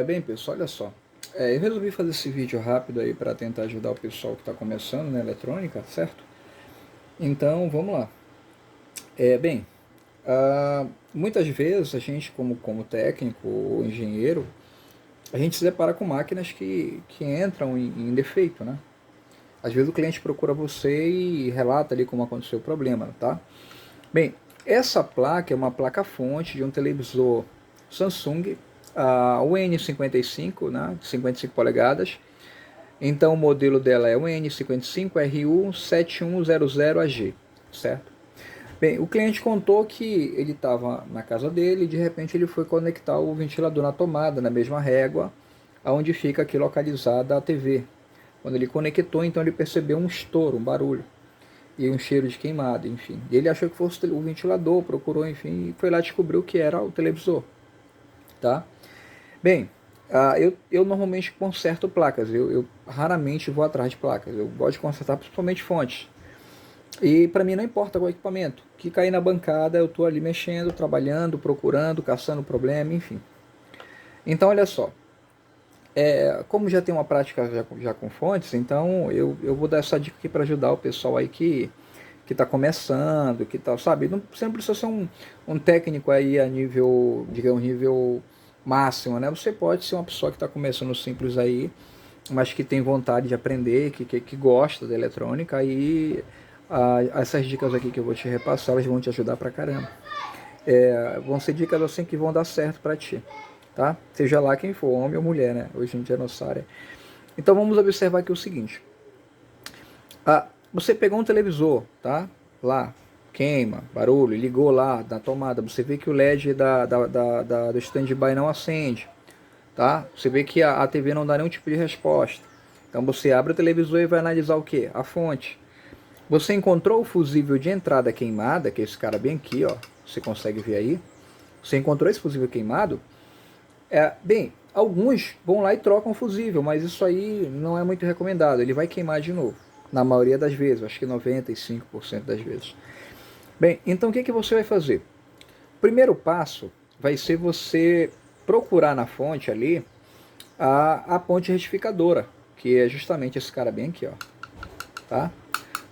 Bem, pessoal, olha só. Eu resolvi fazer esse vídeo rápido aí para tentar ajudar o pessoal que está começando na eletrônica, certo? Então, vamos lá. Bem, muitas vezes a gente, como técnico ou engenheiro, a gente se depara com máquinas que entram em defeito, né? Às vezes o cliente procura você e relata ali como aconteceu o problema, tá? Bem, essa placa é uma placa-fonte de um televisor Samsung, o N55, né, 55 polegadas. Então o modelo dela é o N55RU7100AG, certo? Bem, o cliente contou que ele estava na casa dele e de repente ele foi conectar o ventilador na tomada, na mesma régua, onde fica aqui localizada a TV. Quando ele conectou, então ele percebeu um estouro, um barulho e um cheiro de queimado, enfim. E ele achou que fosse o ventilador, procurou, enfim, e foi lá e descobriu que era o televisor, tá? Bem, eu normalmente conserto placas, eu raramente vou atrás de placas, eu gosto de consertar principalmente fontes. E para mim não importa qual equipamento, que cair na bancada eu estou ali mexendo, trabalhando, procurando, caçando problema, enfim. Então olha só, como já tem uma prática já com fontes, então eu vou dar essa dica aqui para ajudar o pessoal aí que está começando, que tá, sabe? Não, você não precisa ser um técnico aí a nível, digamos, nível máximo, né? Você pode ser uma pessoa que está começando simples aí, mas que tem vontade de aprender, que gosta da eletrônica e essas dicas aqui que eu vou te repassar, elas vão te ajudar pra caramba. Vão ser dicas assim que vão dar certo para ti, tá? Seja lá quem for, homem ou mulher, né? Hoje em dia é nossa área. Então vamos observar aqui o seguinte. Você pegou um televisor, tá? Lá, queima, barulho, ligou lá na tomada, você vê que o LED do stand-by não acende, tá? Você vê que a TV não dá nenhum tipo de resposta. Então você abre o televisor e vai analisar o que? A fonte. Você encontrou o fusível de entrada queimada, que é esse cara bem aqui, ó. Você consegue ver aí? Você encontrou esse fusível queimado? Bem, alguns vão lá e trocam o fusível, mas isso aí não é muito recomendado. Ele vai queimar de novo. Na maioria das vezes, acho que 95% das vezes. Bem, então o que você vai fazer? O primeiro passo vai ser você procurar na fonte ali a ponte retificadora, que é justamente esse cara bem aqui, ó. Tá?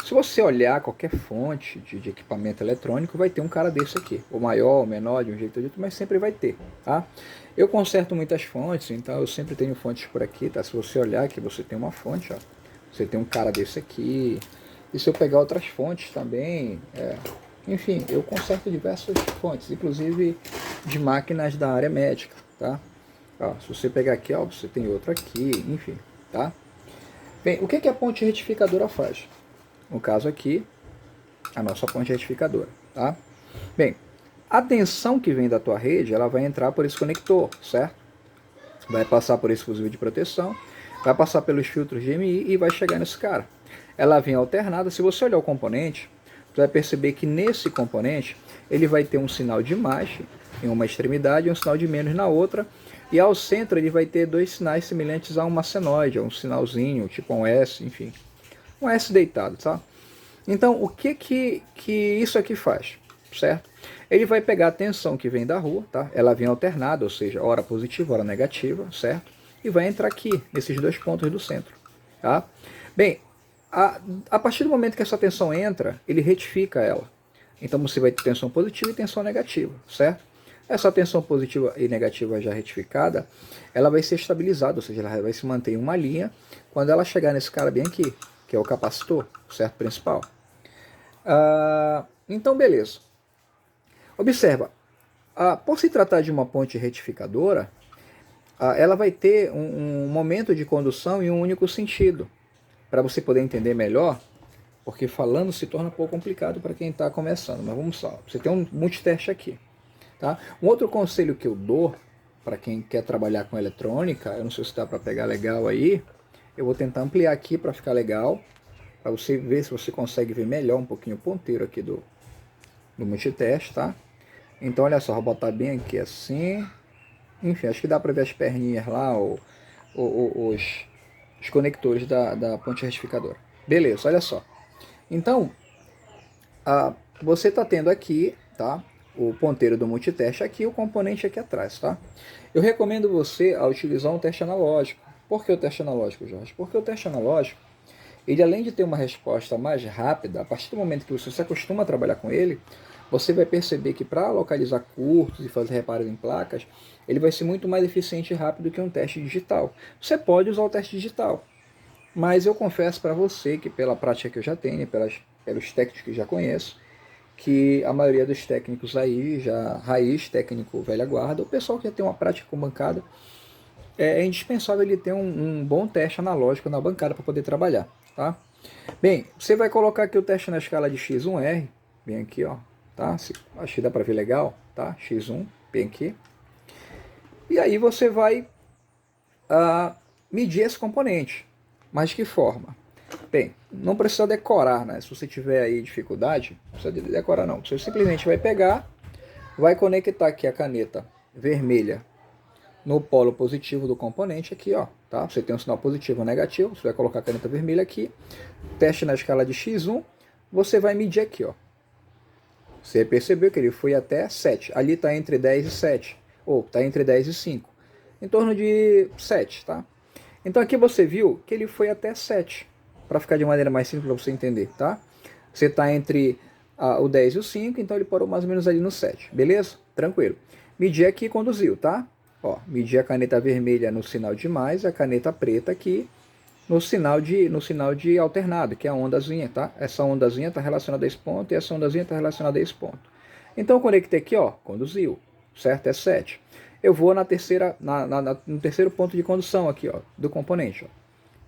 Se você olhar qualquer fonte de equipamento eletrônico, vai ter um cara desse aqui. O maior, o menor, de um jeito ou de outro, mas sempre vai ter, tá? Eu conserto muitas fontes, então eu sempre tenho fontes por aqui, tá? Se você olhar aqui, você tem uma fonte, ó. Você tem um cara desse aqui. E se eu pegar outras fontes também, enfim, eu conserto diversas fontes, inclusive de máquinas da área médica, tá? Ó, se você pegar aqui, ó, você tem outro aqui, enfim, tá? Bem, o que a ponte retificadora faz? No caso aqui, a nossa ponte retificadora, tá? Bem, a tensão que vem da tua rede, ela vai entrar por esse conector, certo? Vai passar por esse fusível de proteção, vai passar pelos filtros de MI e vai chegar nesse cara. Ela vem alternada, se você olhar o componente, você vai perceber que nesse componente, ele vai ter um sinal de mais em uma extremidade e um sinal de menos na outra, e ao centro ele vai ter dois sinais semelhantes a uma senoide, um sinalzinho, tipo um S, enfim. Um S deitado, tá? Então, o que isso aqui faz, certo? Ele vai pegar a tensão que vem da rua, tá? Ela vem alternada, ou seja, hora positiva, hora negativa, certo? E vai entrar aqui, nesses dois pontos do centro, tá? Bem, a partir do momento que essa tensão entra, ele retifica ela. Então você vai ter tensão positiva e tensão negativa, certo? Essa tensão positiva e negativa já retificada, ela vai ser estabilizada, ou seja, ela vai se manter em uma linha quando ela chegar nesse cara bem aqui, que é o capacitor, certo? Principal. Então, beleza. Observa, por se tratar de uma ponte retificadora, ela vai ter um momento de condução em um único sentido. Para você poder entender melhor, porque falando se torna um pouco complicado para quem está começando, mas vamos lá. Você tem um multiteste aqui. Tá? Um outro conselho que eu dou para quem quer trabalhar com eletrônica, eu não sei se dá para pegar legal aí, eu vou tentar ampliar aqui para ficar legal, para você ver se você consegue ver melhor um pouquinho o ponteiro aqui do multiteste, tá? Então olha só, vou botar bem aqui assim, enfim, acho que dá para ver as perninhas lá, os conectores da ponte retificadora. Beleza, olha só. Então, você está tendo aqui, tá? o ponteiro do multiteste aqui e o componente aqui atrás, tá? Eu recomendo você a utilizar um teste analógico. Por que o teste analógico, Jorge? Porque o teste analógico, ele além de ter uma resposta mais rápida, a partir do momento que você se acostuma a trabalhar com ele, você vai perceber que para localizar curtos e fazer reparos em placas, ele vai ser muito mais eficiente e rápido que um teste digital. Você pode usar o teste digital, mas eu confesso para você que pela prática que eu já tenho, pelos técnicos que já conheço, que a maioria dos técnicos aí, já raiz, técnico velha guarda, o pessoal que já tem uma prática com bancada, é indispensável ele ter um bom teste analógico na bancada para poder trabalhar, tá? Bem, você vai colocar aqui o teste na escala de X1R, bem aqui, ó, tá? Acho que dá para ver legal, tá? X1, bem aqui. E aí você vai medir esse componente. Mas de que forma? Bem, não precisa decorar, né? Se você tiver aí dificuldade, não precisa decorar não. Você simplesmente vai pegar, vai conectar aqui a caneta vermelha no polo positivo do componente aqui, ó, tá? Você tem um sinal positivo ou negativo, você vai colocar a caneta vermelha aqui, teste na escala de X1, você vai medir aqui, ó. Você percebeu que ele foi até 7, ali está entre 10 e 7, ou está entre 10 e 5, em torno de 7, tá? Então aqui você viu que ele foi até 7, para ficar de maneira mais simples para você entender, tá? Você está entre o 10 e o 5, então ele parou mais ou menos ali no 7, beleza? Tranquilo. Medir aqui e conduziu, tá? Ó, medir a caneta vermelha no sinal de mais, a caneta preta aqui no sinal de alternado, que é a ondazinha, tá? Essa ondazinha está relacionada a esse ponto e essa ondazinha está relacionada a esse ponto. Então eu conectei aqui, ó, conduziu, certo? É 7. Eu vou no terceiro ponto de condução aqui, ó, do componente, ó.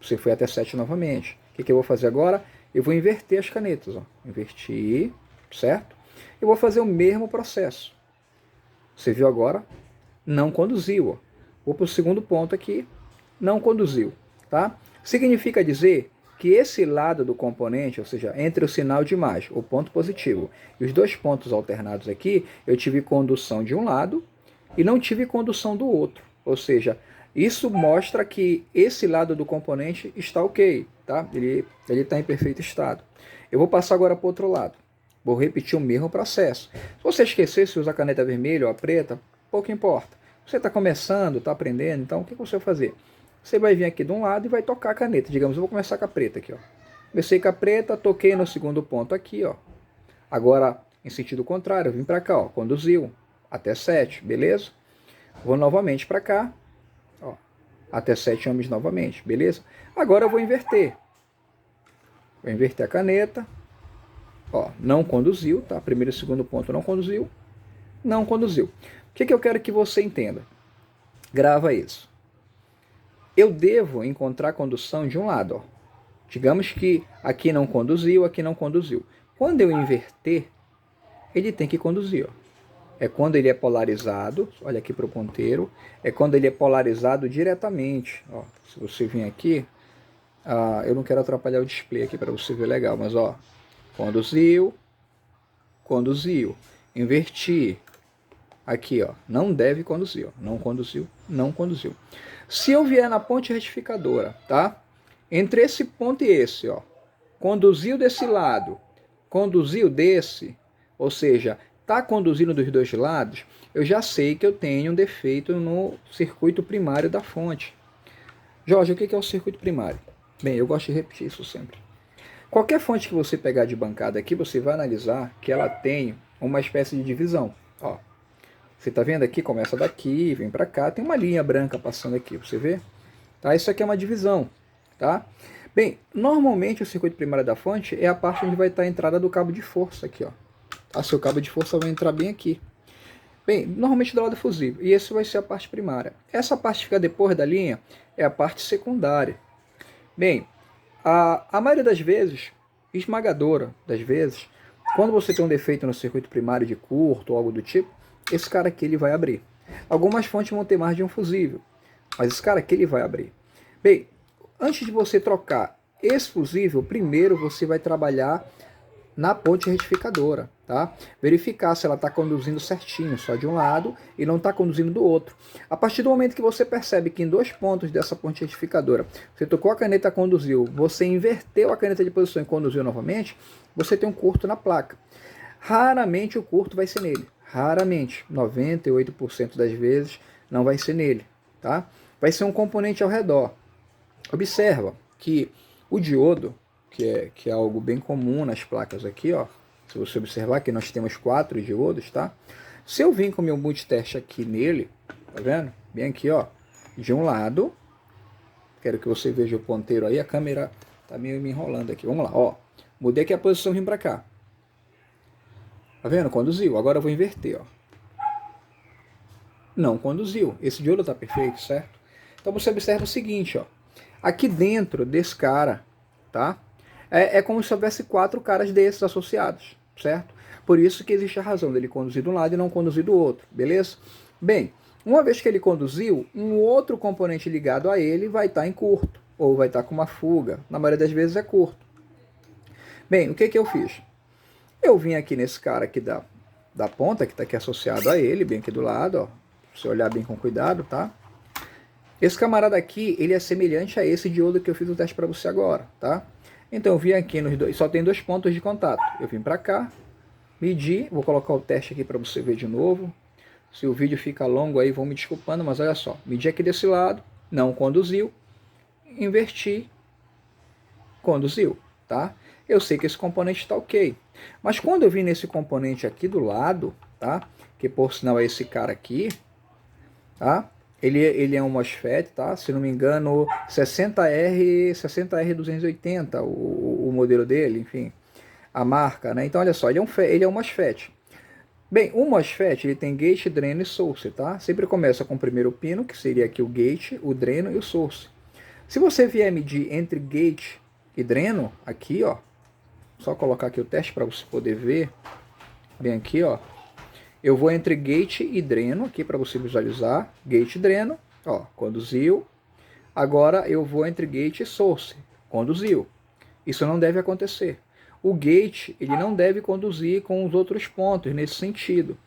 Você foi até 7 novamente. O que eu vou fazer agora? Eu vou inverter as canetas, ó. Invertir, certo? Eu vou fazer o mesmo processo. Você viu agora? Não conduziu, ó. Vou para o segundo ponto aqui, não conduziu, tá? Significa dizer que esse lado do componente, ou seja, entre o sinal de mais, o ponto positivo, e os dois pontos alternados aqui, eu tive condução de um lado e não tive condução do outro. Ou seja, isso mostra que esse lado do componente está ok, tá? Ele está em perfeito estado. Eu vou passar agora para o outro lado. Vou repetir o mesmo processo. Se você esquecer se usa a caneta vermelha ou a preta, pouco importa. Você está começando, está aprendendo, então o que você vai fazer? Você vai vir aqui de um lado e vai tocar a caneta. Digamos, eu vou começar com a preta aqui, ó. Comecei com a preta, toquei no segundo ponto aqui, ó. Agora, em sentido contrário, eu vim para cá, ó. Conduziu até 7, beleza? Vou novamente para cá, ó. Até 7 ohms novamente, beleza? Agora eu vou inverter. Vou inverter a caneta. Ó, não conduziu, tá? Primeiro e segundo ponto não conduziu. Não conduziu. O que eu quero que você entenda? Grava isso. Eu devo encontrar condução de um lado, ó. Digamos que aqui não conduziu, aqui não conduziu. Quando eu inverter, ele tem que conduzir, ó. É quando ele é polarizado, olha aqui para o ponteiro, é quando ele é polarizado diretamente. Ó, se você vir aqui, eu não quero atrapalhar o display aqui para você ver legal, mas ó, conduziu, conduziu, inverti, aqui ó, não deve conduzir, ó, não conduziu, não conduziu. Se eu vier na ponte retificadora, tá? Entre esse ponto e esse, ó, conduziu desse lado, conduziu desse, ou seja, está conduzindo dos dois lados, eu já sei que eu tenho um defeito no circuito primário da fonte. Jorge, o que é o circuito primário? Bem, eu gosto de repetir isso sempre. Qualquer fonte que você pegar de bancada aqui, você vai analisar que ela tem uma espécie de divisão. Ó, você está vendo aqui? Começa daqui, vem para cá, tem uma linha branca passando aqui, você vê? Tá? Isso aqui é uma divisão, tá? Bem, normalmente o circuito primário da fonte é a parte onde vai estar a entrada do cabo de força aqui, ó. O seu cabo de força vai entrar bem aqui. Bem, normalmente do lado fusível. E esse vai ser a parte primária. Essa parte que fica depois da linha é a parte secundária. Bem, a maioria das vezes, esmagadora das vezes, quando você tem um defeito no circuito primário de curto ou algo do tipo, esse cara aqui ele vai abrir. Algumas fontes vão ter mais de um fusível, mas esse cara aqui ele vai abrir. Bem, antes de você trocar esse fusível, primeiro você vai trabalhar na ponte retificadora, tá? Verificar se ela está conduzindo certinho, só de um lado, e não está conduzindo do outro. A partir do momento que você percebe que em dois pontos dessa ponte retificadora, você tocou a caneta, conduziu, você inverteu a caneta de posição e conduziu novamente, você tem um curto na placa. Raramente o curto vai ser nele. Raramente, 98% das vezes não vai ser nele, tá? Vai ser um componente ao redor. Observa que o diodo, que é algo bem comum nas placas aqui, ó, se você observar que nós temos 4 diodos, tá? Se eu vim com o meu multiteste aqui nele, tá vendo? Bem aqui, ó, de um lado, quero que você veja o ponteiro aí, a câmera tá meio me enrolando aqui. Vamos lá, ó. Mudei aqui a posição, vim para cá. Tá vendo? Conduziu. Agora eu vou inverter, ó. Não conduziu. Esse diodo tá perfeito, certo? Então você observa o seguinte, ó. Aqui dentro desse cara, tá? É como se houvesse 4 caras desses associados, certo? Por isso que existe a razão dele conduzir de um lado e não conduzir do outro, beleza? Bem, uma vez que ele conduziu, um outro componente ligado a ele vai estar em curto, ou vai estar com uma fuga. Na maioria das vezes é curto. Bem, o que eu fiz? Eu vim aqui nesse cara aqui da ponta, que está aqui associado a ele, bem aqui do lado, ó. Se você olhar bem com cuidado, tá? Esse camarada aqui, ele é semelhante a esse diodo que eu fiz o teste para você agora, tá? Então eu vim aqui nos dois, só tem 2 pontos de contato. Eu vim para cá, medi, vou colocar o teste aqui para você ver de novo. Se o vídeo fica longo aí, vão me desculpando, mas olha só. Medi aqui desse lado, não conduziu, inverti, conduziu, tá? Eu sei que esse componente está ok. Mas quando eu vim nesse componente aqui do lado, tá? Que por sinal é esse cara aqui, tá? Ele é um MOSFET, tá? Se não me engano, 60R280, o modelo dele, enfim, a marca, né? Então, olha só, ele é um MOSFET. Bem, o MOSFET, ele tem gate, dreno e source, tá? Sempre começa com o primeiro pino, que seria aqui o gate, o dreno e o source. Se você vier medir entre gate e dreno, aqui, ó, só colocar aqui o teste para você poder ver, bem aqui, ó, eu vou entre gate e dreno, aqui para você visualizar, gate e dreno, ó, conduziu. Agora eu vou entre gate e source, conduziu. Isso não deve acontecer. O gate, ele não deve conduzir com os outros pontos, nesse sentido.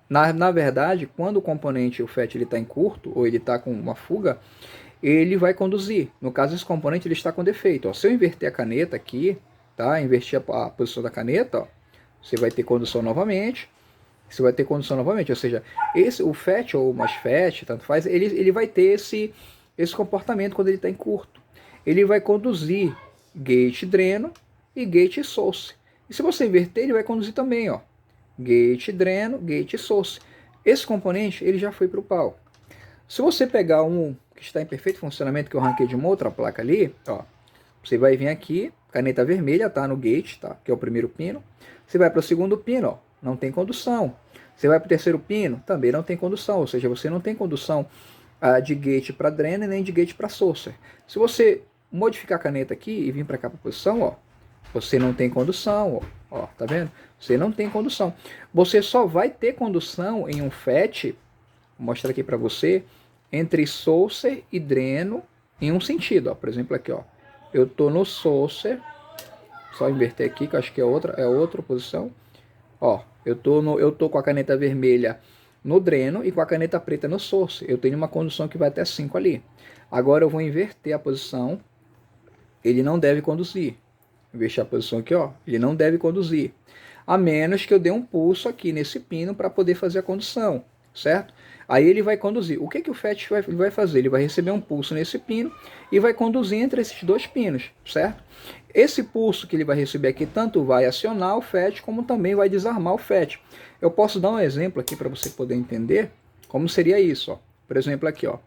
Na verdade, quando o componente, o FET, ele está em curto, ou ele está com uma fuga, ele vai conduzir. No caso, esse componente ele está com defeito. Ó, se eu inverter a caneta aqui, tá? Invertir a posição da caneta, ó, você vai ter condução novamente. Você vai ter condução novamente, ou seja, o FET ou o MOSFET, tanto faz, ele vai ter esse comportamento quando ele está em curto. Ele vai conduzir gate dreno e gate source. E se você inverter, ele vai conduzir também, ó, gate dreno, gate source. Esse componente ele já foi para o pau. Se você pegar um que está em perfeito funcionamento, que eu arranquei de uma outra placa ali, ó, você vai vir aqui, caneta vermelha, tá, no gate, tá, que é o primeiro pino. Você vai para o segundo pino, ó, não tem condução. Você vai para o terceiro pino, também não tem condução, ou seja, você não tem condução de gate para dreno e nem de gate para source. Se você modificar a caneta aqui e vir para cá para a posição, ó, você não tem condução, ó, tá vendo? Você não tem condução. Você só vai ter condução em um FET, vou mostrar aqui para você, entre source e dreno em um sentido, ó. Por exemplo aqui, ó, eu tô no source, só inverter aqui que eu acho que é outra posição, ó, eu tô com a caneta vermelha no dreno e com a caneta preta no source. Eu tenho uma condução que vai até 5 ali. Agora eu vou inverter a posição, ele não deve conduzir. Inverter a posição aqui, ó, ele não deve conduzir, a menos que eu dê um pulso aqui nesse pino para poder fazer a condução, certo? Aí ele vai conduzir. O que o FET vai fazer? Ele vai receber um pulso nesse pino e vai conduzir entre esses 2 pinos, certo? Esse pulso que ele vai receber aqui tanto vai acionar o FET como também vai desarmar o FET. Eu posso dar um exemplo aqui para você poder entender como seria isso, ó. Por exemplo aqui, ó,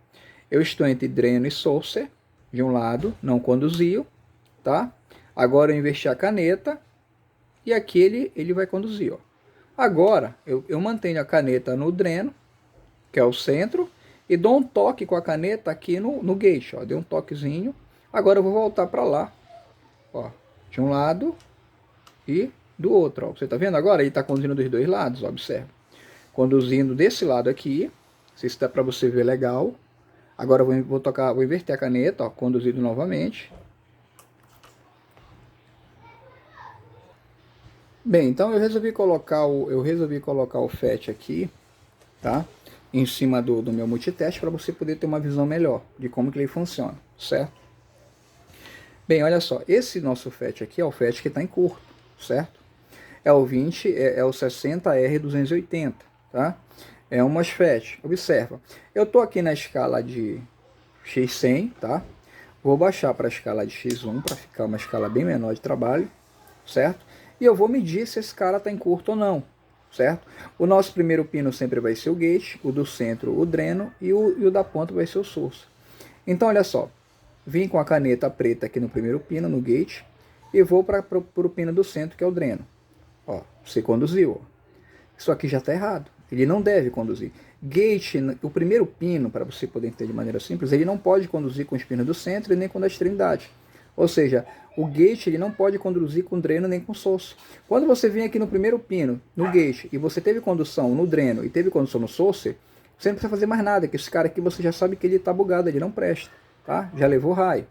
eu estou entre dreno e source, de um lado, não conduziu, tá? Agora eu investi a caneta e aqui ele vai conduzir, ó. Agora eu mantenho a caneta no dreno, que é o centro, e dou um toque com a caneta aqui no gate, ó. Dei um toquezinho. Agora eu vou voltar para lá, ó, de um lado e do outro, ó. Você tá vendo agora? Ele está conduzindo dos 2 lados, ó, observa. Conduzindo desse lado aqui, não sei se dá para você ver legal. Agora eu vou inverter a caneta, ó, conduzido novamente. Bem, então eu resolvi colocar o FET aqui, tá? Em cima do meu multiteste para você poder ter uma visão melhor de como que ele funciona, certo? Bem, olha só, esse nosso FET aqui é o FET que está em curto, certo? é o 20, é o 60R280, tá? É um MOSFET. Observa, eu estou aqui na escala de X100, tá? Vou baixar para a escala de X1 para ficar uma escala bem menor de trabalho, certo? E eu vou medir se esse cara está em curto ou não, certo? O nosso primeiro pino sempre vai ser o gate, o do centro o dreno e o da ponta vai ser o source. Então olha só, vim com a caneta preta aqui no primeiro pino, no gate, e vou para o pino do centro que é o dreno. Ó, você conduziu, ó. Isso aqui já está errado, ele não deve conduzir. Gate, o primeiro pino, para você poder entender de maneira simples, ele não pode conduzir com os pinos do centro e nem com da extremidade. Ou seja, o gate ele não pode conduzir com dreno nem com source. Quando você vem aqui no primeiro pino, no gate, e você teve condução no dreno e teve condução no source, você não precisa fazer mais nada, que esse cara aqui você já sabe que ele está bugado, ele não presta, tá? Já levou raio.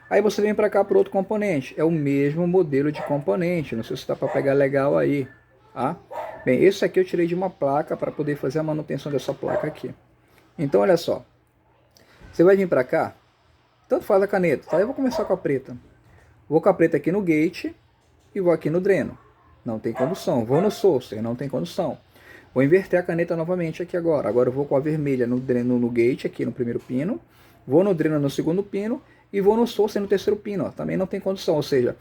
Aí você vem para cá para outro componente, é o mesmo modelo de componente, não sei se dá para pegar legal aí, tá? Bem, esse aqui eu tirei de uma placa para poder fazer a manutenção dessa placa aqui. Então olha só, você vai vir para cá, tanto faz a caneta, tá? Eu vou começar com a preta. Vou com a preta aqui no gate e vou aqui no dreno. Não tem condução. Vou no source, não tem condução. Vou inverter a caneta novamente aqui agora. Agora eu vou com a vermelha no dreno no gate aqui no primeiro pino. Vou no dreno no segundo pino e vou no source no terceiro pino. Ó. Também não tem condução. Ou seja,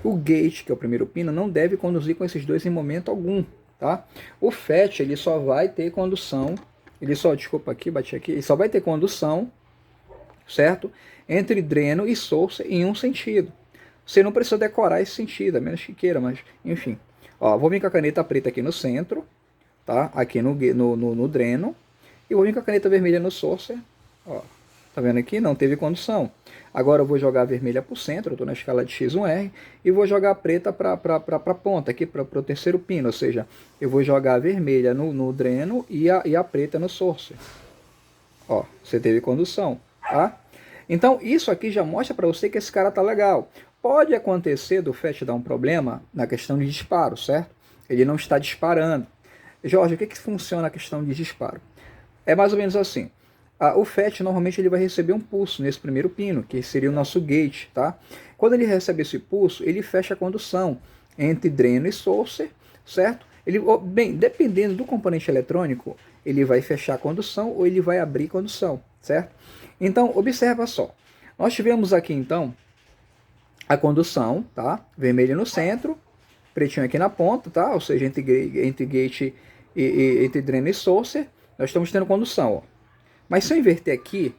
o gate, que é o primeiro pino, não deve conduzir com esses dois em momento algum. Tá? O FET ele só vai ter condução. Desculpa aqui, bati aqui. Ele só vai ter condução, certo? Entre dreno e source em um sentido. Você não precisa decorar esse sentido, a menos que queira, mas enfim. Ó, vou vir com a caneta preta aqui no centro, tá? Aqui no dreno. E vou vir com a caneta vermelha no source. Ó, tá vendo aqui? Não teve condução. Agora eu vou jogar a vermelha para o centro, eu estou na escala de X1R. E vou jogar a preta para a ponta, aqui para o terceiro pino. Ou seja, eu vou jogar a vermelha no dreno e a preta no source. Ó, você teve condução, tá? Então isso aqui já mostra para você que esse cara tá legal. Pode acontecer do FET dar um problema na questão de disparo, certo? Ele não está disparando. Jorge, o que funciona a questão de disparo? É mais ou menos assim. O FET normalmente ele vai receber um pulso nesse primeiro pino, que seria o nosso gate, tá? Quando ele recebe esse pulso, ele fecha a condução entre dreno e source, certo? Bem, dependendo do componente eletrônico, ele vai fechar a condução ou ele vai abrir condução, certo? Então, observa só. Nós tivemos aqui, então, a condução, tá? Vermelho no centro, pretinho aqui na ponta, tá? Ou seja, entre gate entre dreno e source, nós estamos tendo condução, ó. Mas se eu inverter aqui,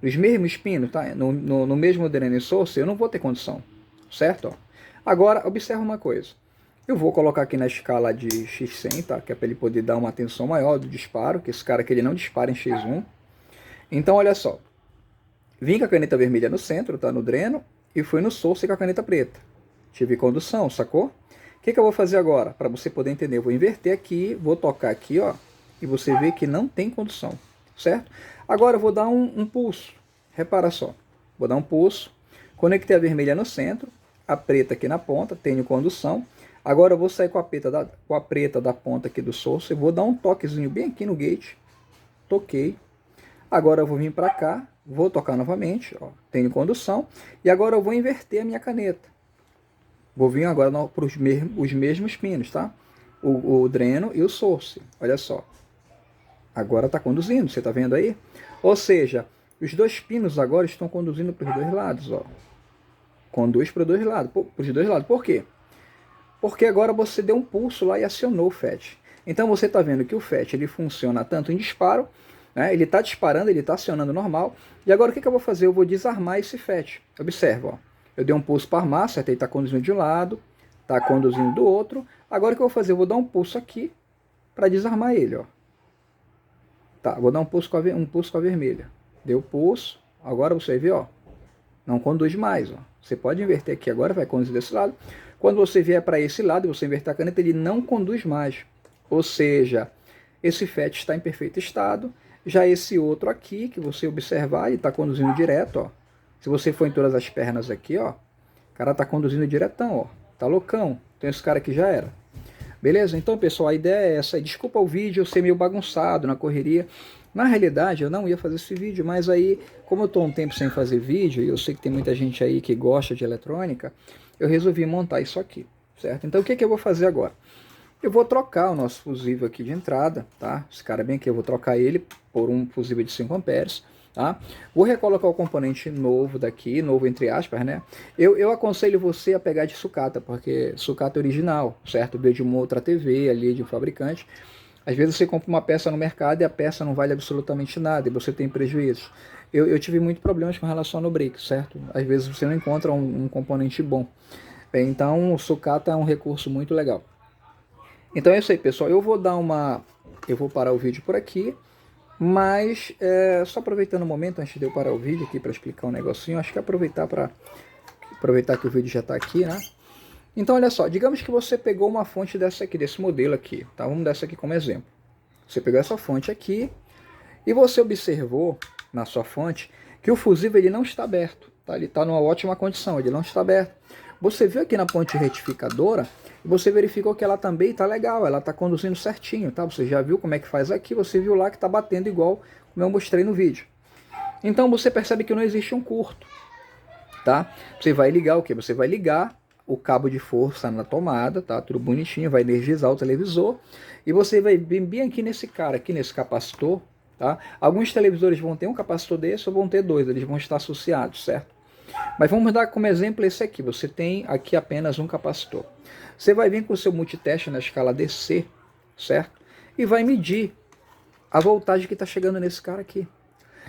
nos mesmos pinos, tá? No mesmo dreno e source, eu não vou ter condução, certo? Ó. Agora, observa uma coisa. Eu vou colocar aqui na escala de X100, tá? Que é para ele poder dar uma atenção maior do disparo, que esse cara aqui ele não dispara em X1. Então, olha só. Vim com a caneta vermelha no centro, tá? No dreno, e fui no source com a caneta preta. Tive condução, sacou? O que eu vou fazer agora? Para você poder entender, eu vou inverter aqui, vou tocar aqui, ó, e você vê que não tem condução, certo? Agora eu vou dar um pulso. Repara só. Vou dar um pulso, conectei a vermelha no centro, a preta aqui na ponta, tenho condução. Agora eu vou sair com a preta da ponta aqui do source, vou dar um toquezinho bem aqui no gate. Toquei. Agora eu vou vir para cá, vou tocar novamente, ó, tenho condução. E agora eu vou inverter a minha caneta. Vou vir agora para os mesmos pinos, tá? O dreno e o source, olha só. Agora está conduzindo, você está vendo aí? Ou seja, os dois pinos agora estão conduzindo para os dois lados, ó. Conduz para os dois lados. Por quê? Porque agora você deu um pulso lá e acionou o FET. Então você está vendo que o FET ele funciona tanto em disparo, né? Ele está disparando, ele está acionando normal. E agora o que eu vou fazer? Eu vou desarmar esse FET. Observa, ó. Eu dei um pulso para armar, certo? Ele está conduzindo de um lado, está conduzindo do outro. Agora o que eu vou fazer? Eu vou dar um pulso aqui para desarmar ele, ó. Tá, vou dar um pulso com a vermelha. Deu pulso, agora você vê, ó. Não conduz mais, ó. Você pode inverter aqui agora, vai conduzir desse lado. Quando você vier para esse lado e você inverter a caneta, ele não conduz mais. Ou seja, esse FET está em perfeito estado. Já esse outro aqui, que você observar, ele está conduzindo direto, ó. Se você for em todas as pernas aqui, ó, o cara está conduzindo diretão, ó. Tá loucão. Então esse cara aqui já era. Beleza? Então, pessoal, a ideia é essa. Desculpa o vídeo, eu ser meio bagunçado na correria. Na realidade, eu não ia fazer esse vídeo, mas aí, como eu estou um tempo sem fazer vídeo, e eu sei que tem muita gente aí que gosta de eletrônica, eu resolvi montar isso aqui, certo? Então o que eu vou fazer agora? Eu vou trocar o nosso fusível aqui de entrada, tá? Esse cara bem aqui, eu vou trocar ele por um fusível de 5 amperes, tá? Vou recolocar o componente novo daqui, novo entre aspas, né? Eu aconselho você a pegar de sucata, porque sucata é original, certo? Veio de uma outra TV ali, de um fabricante. Às vezes você compra uma peça no mercado e a peça não vale absolutamente nada e você tem prejuízo. Eu tive muitos problemas com relação ao brake, certo? Às vezes você não encontra um componente bom. Bem, então o sucata é um recurso muito legal. Então é isso aí, pessoal. Eu vou parar o vídeo por aqui, mas só aproveitando o momento antes de eu parar o vídeo aqui para explicar um negocinho, acho que aproveitar que o vídeo já está aqui, né? Então olha só, digamos que você pegou uma fonte dessa aqui, desse modelo aqui, tá? Vamos dar essa aqui como exemplo. Você pegou essa fonte aqui e você observou na sua fonte que o fusível ele não está aberto, tá? Ele está numa ótima condição, ele não está aberto. Você viu aqui na ponte retificadora e você verificou que ela também está legal, ela está conduzindo certinho, tá? Você já viu como é que faz aqui, você viu lá que está batendo igual como eu mostrei no vídeo. Então você percebe que não existe um curto, tá? Você vai ligar o que? Você vai ligar o cabo de força na tomada, tá? Tudo bonitinho, vai energizar o televisor e você vai vir bem aqui nesse cara, aqui nesse capacitor, tá? Alguns televisores vão ter um capacitor desse ou vão ter dois, eles vão estar associados, certo? Mas vamos dar como exemplo esse aqui. Você tem aqui apenas um capacitor. Você vai vir com o seu multiteste na escala DC, certo? E vai medir a voltagem que está chegando nesse cara aqui.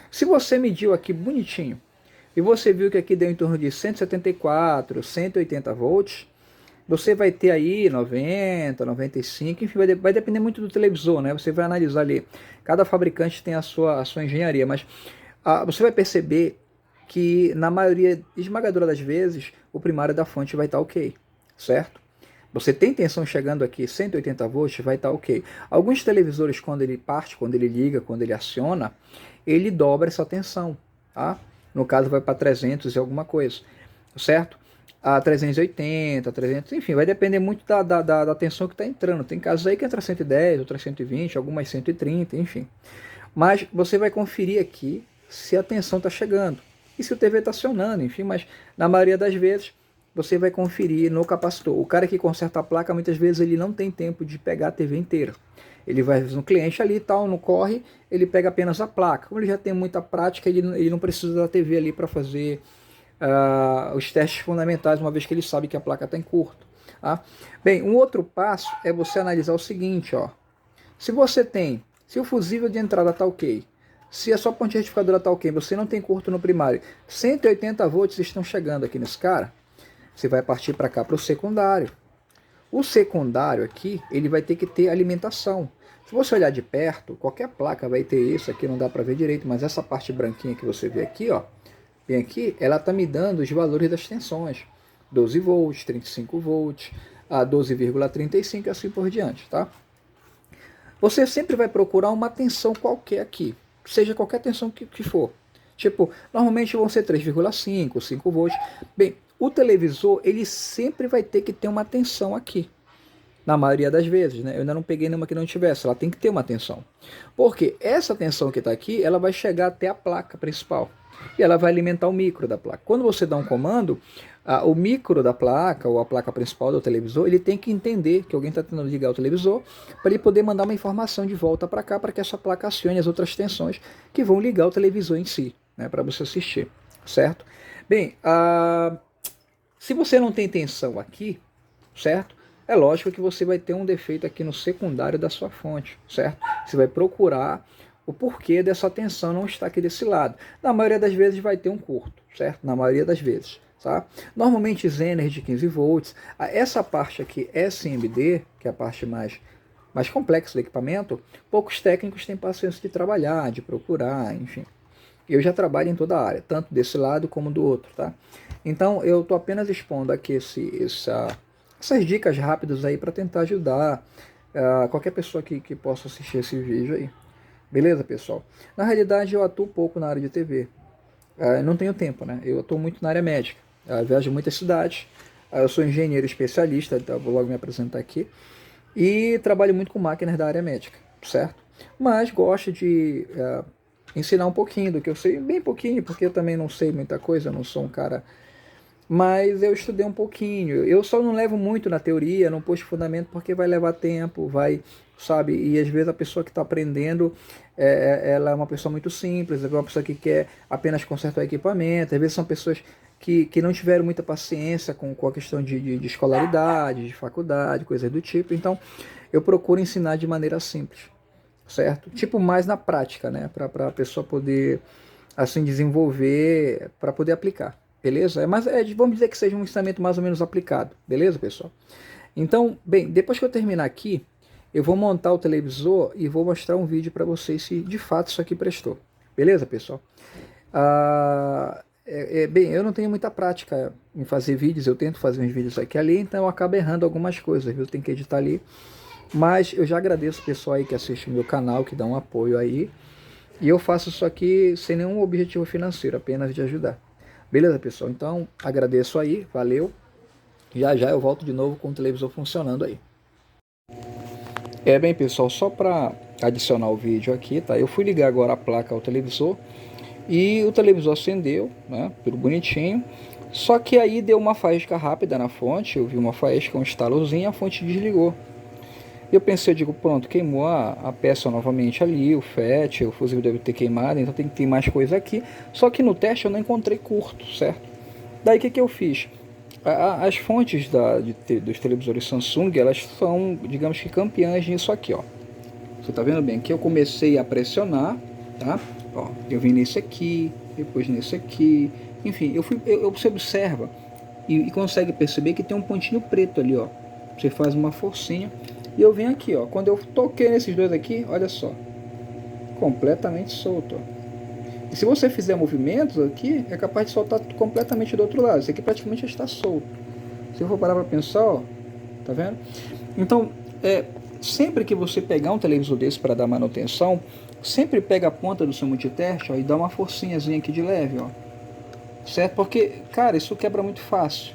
Se você mediu aqui bonitinho e você viu que aqui deu em torno de 174, 180 volts, você vai ter aí 90, 95, enfim, vai depender muito do televisor, né? Você vai analisar ali. Cada fabricante tem a sua engenharia, mas você vai perceber que na maioria esmagadora das vezes o primário da fonte vai estar ok, certo? Você tem tensão chegando aqui 180 volts, vai estar ok. Alguns televisores, quando ele parte, quando ele liga, quando ele aciona, ele dobra essa tensão, tá? No caso vai para 300 e alguma coisa, certo? A 380, 300, enfim, vai depender muito da tensão que está entrando. Tem casos aí que entra 110, outras 120, algumas 130, enfim. Mas você vai conferir aqui se a tensão está chegando. E se o TV está acionando, enfim, mas na maioria das vezes você vai conferir no capacitor. O cara que conserta a placa, muitas vezes ele não tem tempo de pegar a TV inteira. Ele vai no cliente ali e tal, no corre, ele pega apenas a placa. Como ele já tem muita prática, ele não precisa da TV ali para fazer os testes fundamentais, uma vez que ele sabe que a placa está em curto. Tá? Bem, um outro passo é você analisar o seguinte, ó. Se o fusível de entrada está ok, se a sua ponte retificadora está ok, você não tem curto no primário, 180 volts estão chegando aqui nesse cara, você vai partir para cá para o secundário. O secundário aqui, ele vai ter que ter alimentação. Se você olhar de perto, qualquer placa vai ter isso, aqui não dá para ver direito, mas essa parte branquinha que você vê aqui, ó, bem aqui, ela está me dando os valores das tensões. 12 volts, 35 volts, a 12,35 e assim por diante, tá? Você sempre vai procurar uma tensão qualquer aqui, seja qualquer tensão que for. Tipo, normalmente vão ser 3,5, 5 volts. Bem, o televisor, ele sempre vai ter que ter uma tensão aqui. Na maioria das vezes, né? Eu ainda não peguei nenhuma que não tivesse, ela tem que ter uma tensão. Porque essa tensão que está aqui, ela vai chegar até a placa principal. E ela vai alimentar o micro da placa. Quando você dá um comando, o micro da placa, ou a placa principal do televisor, ele tem que entender que alguém está tentando ligar o televisor, para ele poder mandar uma informação de volta para cá, para que essa placa acione as outras tensões que vão ligar o televisor em si, né? Para você assistir, certo? Bem, se você não tem tensão aqui, certo? É lógico que você vai ter um defeito aqui no secundário da sua fonte, certo? Você vai procurar o porquê dessa tensão não estar aqui desse lado. Na maioria das vezes vai ter um curto, certo? Na maioria das vezes, tá? Normalmente Zener de 15 volts, essa parte aqui SMD, que é a parte mais complexa do equipamento, poucos técnicos têm paciência de trabalhar, de procurar, enfim. Eu já trabalho em toda a área, tanto desse lado como do outro, tá? Então eu estou apenas expondo aqui essas dicas rápidas aí para tentar ajudar qualquer pessoa que possa assistir esse vídeo aí. Beleza, pessoal? Na realidade, eu atuo pouco na área de TV. Não tenho tempo, né? Eu atuo muito na área médica. Viajo em muitas cidades. Eu sou engenheiro especialista, então vou logo me apresentar aqui. E trabalho muito com máquinas da área médica, certo? Mas gosto de ensinar um pouquinho do que eu sei. Bem pouquinho, porque eu também não sei muita coisa. Eu não sou um cara mas eu estudei um pouquinho. Eu só não levo muito na teoria, não pus fundamento, porque vai levar tempo, vai, sabe? E às vezes a pessoa que está aprendendo, ela é uma pessoa muito simples, é uma pessoa que quer apenas consertar o equipamento. Às vezes são pessoas que não tiveram muita paciência com a questão de escolaridade, de faculdade, coisas do tipo. Então, eu procuro ensinar de maneira simples, certo? Tipo, mais na prática, né? Para a pessoa poder, assim, desenvolver, para poder aplicar. Beleza? Mas vamos dizer que seja um ensinamento mais ou menos aplicado. Beleza, pessoal? Então, bem, depois que eu terminar aqui, eu vou montar o televisor e vou mostrar um vídeo para vocês se de fato isso aqui prestou. Beleza, pessoal? Bem, eu não tenho muita prática em fazer vídeos, eu tento fazer uns vídeos aqui e ali, então eu acabo errando algumas coisas, eu tenho que editar ali. Mas eu já agradeço o pessoal aí que assiste o meu canal, que dá um apoio aí. E eu faço isso aqui sem nenhum objetivo financeiro, apenas de ajudar. Beleza, pessoal? Então, agradeço aí, valeu. Já já eu volto de novo com o televisor funcionando aí. Bem, pessoal, só para adicionar o vídeo aqui, tá? Eu fui ligar agora a placa ao televisor e o televisor acendeu, né? Tudo bonitinho. Só que aí deu uma faísca rápida na fonte, eu vi uma faísca, um estalozinho, a fonte desligou. Eu pensei, eu digo, pronto, queimou a peça novamente ali, o FET, o fusível deve ter queimado, então tem que ter mais coisa aqui. Só que no teste eu não encontrei curto, certo? Daí o que eu fiz? As fontes dos televisores Samsung, elas são, digamos que campeãs nisso aqui, ó. Você tá vendo bem? Aqui eu comecei a pressionar, tá? Ó, eu vim nesse aqui, depois nesse aqui, enfim, você observa e consegue perceber que tem um pontinho preto ali, ó. Você faz uma forcinha. E eu venho aqui, ó, quando eu toquei nesses dois aqui, olha só, completamente solto, ó. E se você fizer movimentos aqui, é capaz de soltar completamente do outro lado. Esse aqui praticamente já está solto. Se eu for parar para pensar, ó, tá vendo? Então, sempre que você pegar um televisor desse para dar manutenção, sempre pega a ponta do seu multiteste, ó, e dá uma forcinhazinha aqui de leve, ó. Certo? Porque, cara, isso quebra muito fácil,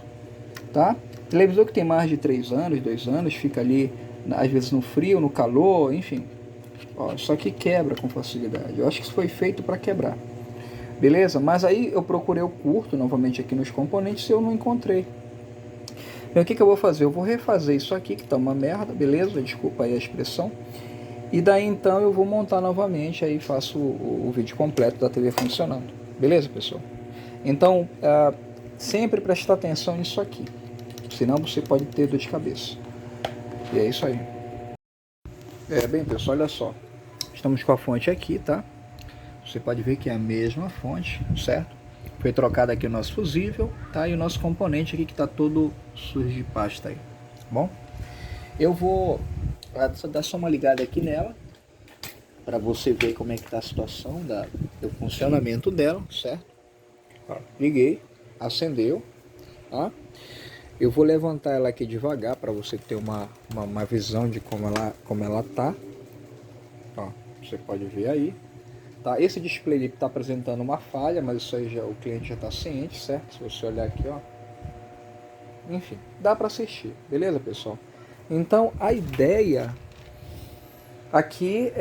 tá? Televisor que tem mais de 3 anos, 2 anos, fica ali às vezes no frio, no calor, enfim. Ó, isso aqui quebra com facilidade. Eu acho que isso foi feito para quebrar. Beleza? Mas aí eu procurei o curto novamente aqui nos componentes e eu não encontrei. Então o que eu vou fazer? Eu vou refazer isso aqui que tá uma merda, beleza? Desculpa aí a expressão. E daí então eu vou montar novamente, aí faço o vídeo completo da TV funcionando. Beleza, pessoal? Então, sempre prestar atenção nisso aqui. Senão você pode ter dor de cabeça. E é isso aí. Bem, pessoal, olha só. Estamos com a fonte aqui, tá? Você pode ver que é a mesma fonte, certo? Foi trocado aqui o nosso fusível, tá? E o nosso componente aqui que tá todo sujo de pasta aí, tá bom? Eu vou dar só uma ligada aqui nela, para você ver como é que tá a situação do funcionamento dela, certo? Ó, liguei, acendeu, tá? Eu vou levantar ela aqui devagar para você ter uma visão de como ela tá. Ó, você pode ver aí. Tá? Esse display está apresentando uma falha, mas isso aí o cliente já está ciente, certo? Se você olhar aqui, ó. Enfim, dá para assistir, beleza, pessoal? Então a ideia aqui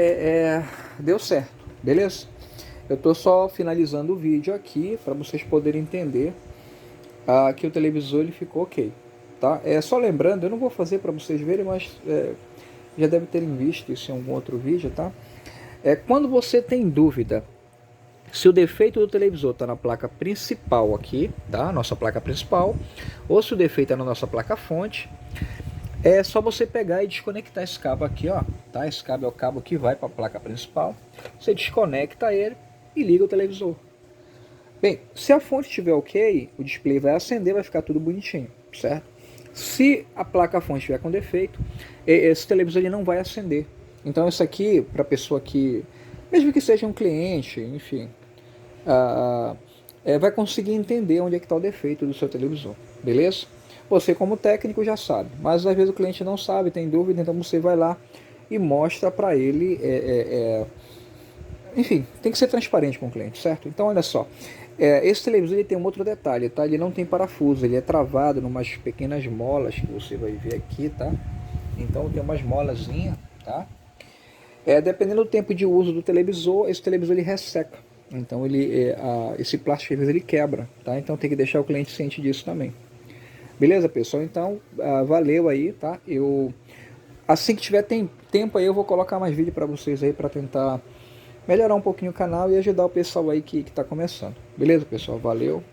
deu certo, beleza? Eu estou só finalizando o vídeo aqui para vocês poderem entender que o televisor ele ficou ok, tá? Só lembrando, eu não vou fazer para vocês verem, mas já deve terem visto isso em algum outro vídeo, tá? Quando você tem dúvida se o defeito do televisor está na placa principal aqui, tá? Nossa placa principal, ou se o defeito é na nossa placa fonte, é só você pegar e desconectar esse cabo aqui, ó, tá? Esse cabo é o cabo que vai para a placa principal. Você desconecta ele e liga o televisor. Bem, se a fonte estiver ok, o display vai acender, vai ficar tudo bonitinho, certo? Se a placa-fonte estiver com defeito, esse televisor ele não vai acender. Então isso aqui, para a pessoa que, mesmo que seja um cliente, enfim, vai conseguir entender onde é que está o defeito do seu televisor, beleza? Você como técnico já sabe, mas às vezes o cliente não sabe, tem dúvida, então você vai lá e mostra para ele, enfim, tem que ser transparente com o cliente, certo? Então olha só, esse televisor ele tem um outro detalhe, tá? Ele não tem parafuso, ele é travado em umas pequenas molas que você vai ver aqui, tá? Então tem umas molazinhas, tá? Dependendo do tempo de uso do televisor, esse televisor ele resseca, Então esse plástico às vezes ele quebra, tá? Então tem que deixar o cliente ciente disso também. Beleza, pessoal? Então, valeu aí, tá? Assim que tiver tempo aí, eu vou colocar mais vídeo para vocês aí para tentar melhorar um pouquinho o canal e ajudar o pessoal aí que tá começando. Beleza, pessoal? Valeu.